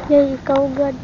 Yay, ikaw God.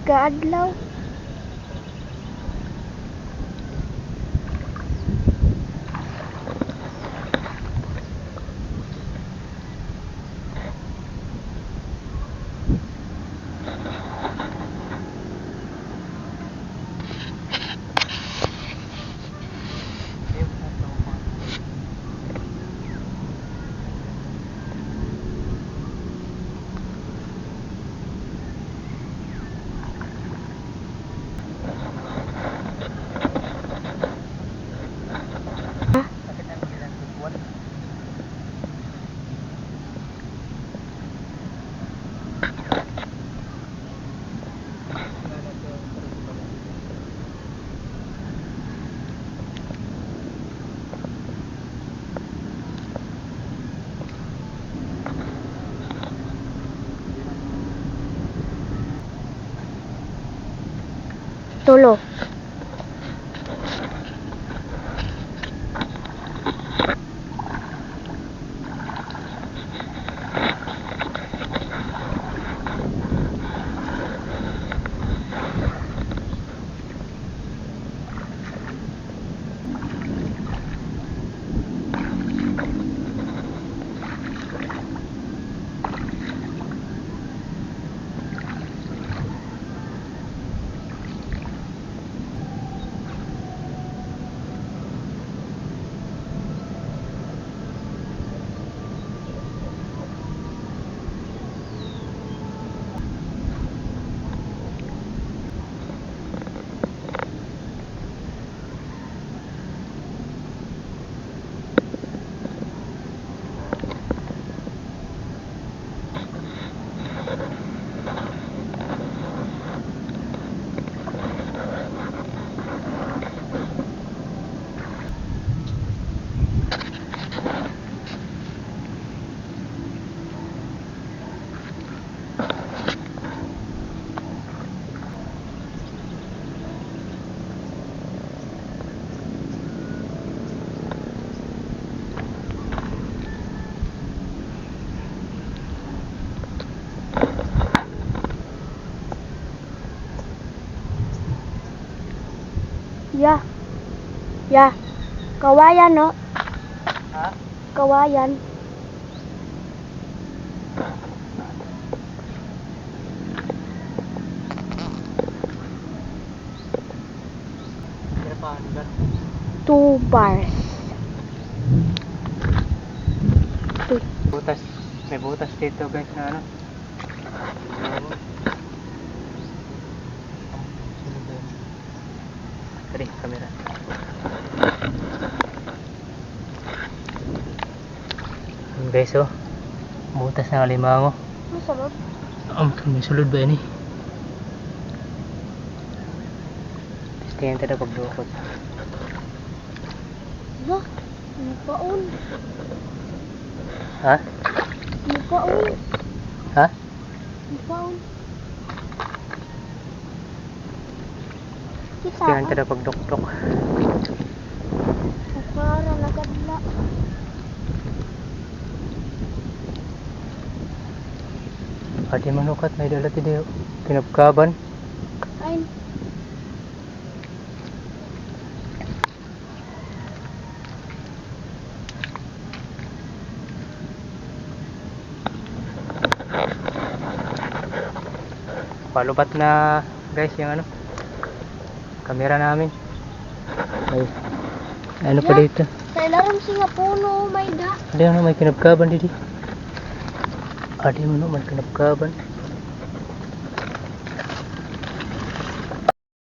Kaadlaw. Tulo. Ya. Ya. Kawayan, no? Ha? Kawayan. Berapa bar? 2 bars. Butas. May butas dito guys na ano. Tadi kamera. Guys oh. Butas ng alimango. Masarap. May sulod ba ini? Tingnan tayo pagdukot. Ya. Mukaon. Ha? Mukaon. Ha? Mukaon. Kita. Tingnan tayo pagduktok. Para nagadla. Adi manukat may dala tiyo. Kinapkaban. Ain. Palubat na guys yung ano kamera namin. May ano pa dito? Sa ilalim singa puno, may da. Ada ano may kinapkaban dito. Adi mo no may kinapkaban.